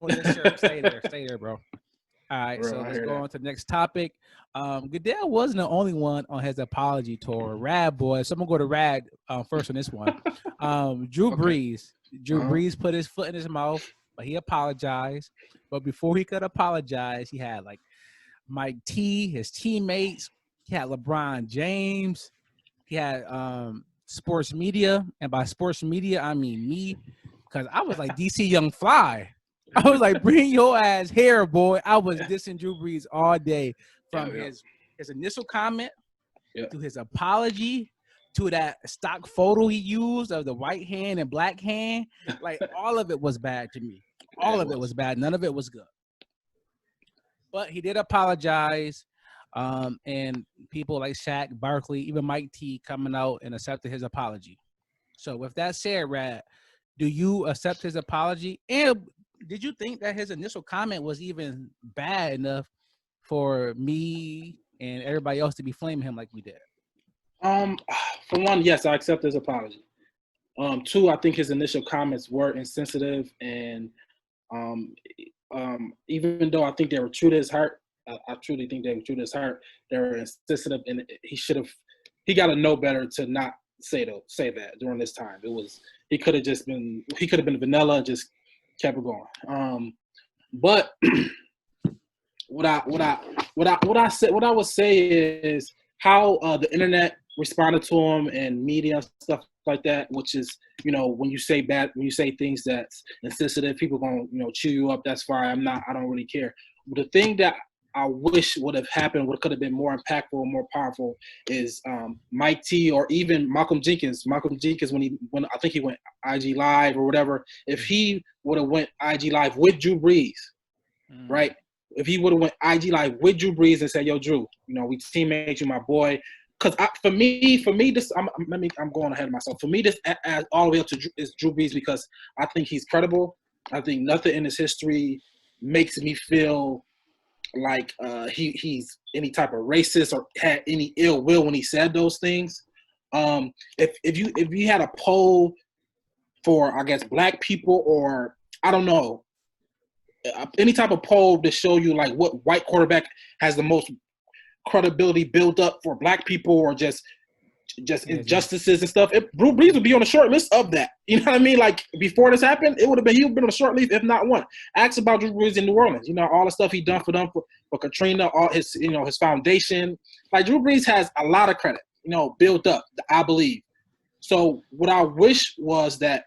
Oh, yes, sir. Stay there, bro. All right, Bro, so I let's hear go that. on to the next topic. Goodell wasn't the only one on his apology tour. Rad boy, so I'm gonna go to Rad first on this one. Drew Okay. Brees. Drew Uh-huh. Brees put his foot in his mouth, but he apologized. But before he could apologize, he had like Mike T, his teammates. He had LeBron James. He had sports media, and by sports media I mean me, because I was like DC Young Fly. I was like, bring your ass here, boy. I was dissing Drew Brees all day, Yeah, from yeah, his initial comment yeah. to his apology to that stock photo he used of the white hand and black hand. Like all of it was bad to me. Yeah, All it of it was. was bad. None of it was good. But he did apologize. And people like Shaq, Barkley, even Mike T coming out and accepted his apology. So with that said, Rad, do you accept his apology? And did you think that his initial comment was even bad enough for me and everybody else to be flaming him like we did? Um, for one, yes, I accept his apology. Two, I think his initial comments were insensitive, and um, even though I think they were true to his heart, I truly think they were true to his heart. They were insensitive, and he got to know better to not say that during this time. He could have been vanilla and just kept it going. But what I what I what I would say is how the internet responded to him and media and stuff like that, which is, when you say things that's insensitive, people gonna chew you up. That's fine. I don't really care. The thing that I wish would have happened, what could have been more impactful and more powerful, is Mike T or even Malcolm Jenkins. Malcolm Jenkins, when I think he went IG Live or whatever, if he would have went IG Live with Drew Brees, Mm. right? If he would have went IG Live with Drew Brees and said, "Yo, Drew, we teammates, you my boy." Because for me, this I'm going ahead of myself. For me, this all the way up to is Drew Brees, because I think he's credible. I think nothing in his history makes me feel like he's any type of racist or had any ill will when he said those things. If you had a poll for, I guess, black people, or I don't know, any type of poll to show you like what white quarterback has the most credibility built up for black people, or just Yeah, just injustices and stuff, Drew Brees would be on the short list of that. You know what I mean? Like before this happened, he would have been on the short list if not one. Ask about Drew Brees in New Orleans. All the stuff he done for them, for Katrina, all his his foundation. Like Drew Brees has a lot of credit, built up, I believe. So what I wish was that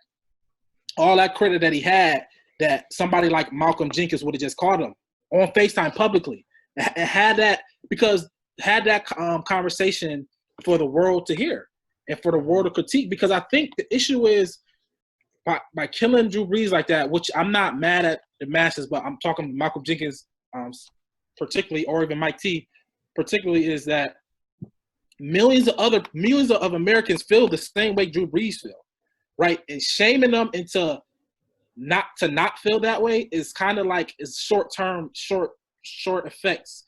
all that credit that he had, that somebody like Malcolm Jenkins would have just called him on FaceTime publicly and had that, because had that conversation for the world to hear and for the world to critique. Because I think the issue is by killing Drew Brees like that, which I'm not mad at the masses, but I'm talking Malcolm Jenkins particularly, or even Mike T particularly, is that millions of Americans feel the same way Drew Brees feel, right? And shaming them into not feel that way is kind of like, it's short effects.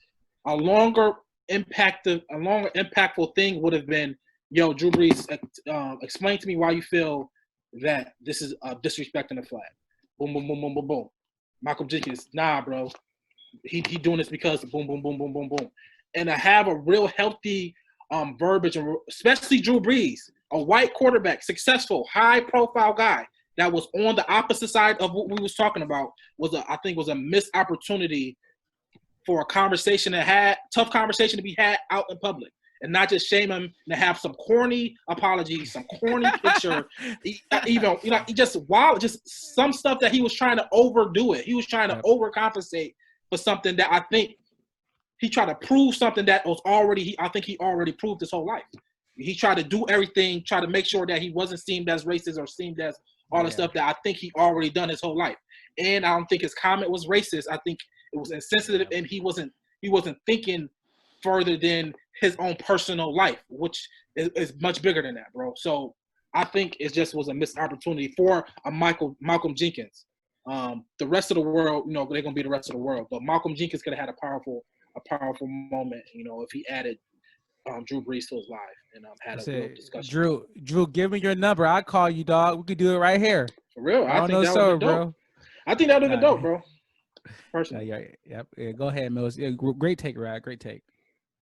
A longer impactful thing would have been, yo, Drew Brees, explain to me why you feel that this is disrespecting the flag. Boom, boom, boom, boom, boom, boom. Malcolm Jenkins, nah, bro. He doing this because boom, boom, boom, boom, boom, boom. And to have a real healthy verbiage, especially Drew Brees, a white quarterback, successful, high profile guy that was on the opposite side of what we was talking about, I think was a missed opportunity for a conversation tough conversation to be had out in public, and not just shame him and have some corny apology, some corny picture, even he just some stuff that he was trying to overdo it. He was trying to yep. overcompensate for something that I think he tried to prove something that was already. I think he already proved his whole life. He tried to do everything, try to make sure that he wasn't seen as racist or seen as all the Yeah. stuff that I think he already done his whole life. And I don't think his comment was racist. I think it was insensitive, Yeah. and he wasn't thinking further than his own personal life, which is much bigger than that, bro. So I think it just was a missed opportunity for a Malcolm Jenkins. The rest of the world, they're gonna be the rest of the world. But Malcolm Jenkins could have had a powerful moment, if he added Drew Brees to his live and I had a real said, discussion. Drew, give me your number. I'll call you, dog. We could do it right here. For real, I I don't think know, that would have so, been dope. bro. I think that would have been Nah, dope, bro. personally. Yeah. Go ahead, Mills. Yeah, great take, Rad. Great take.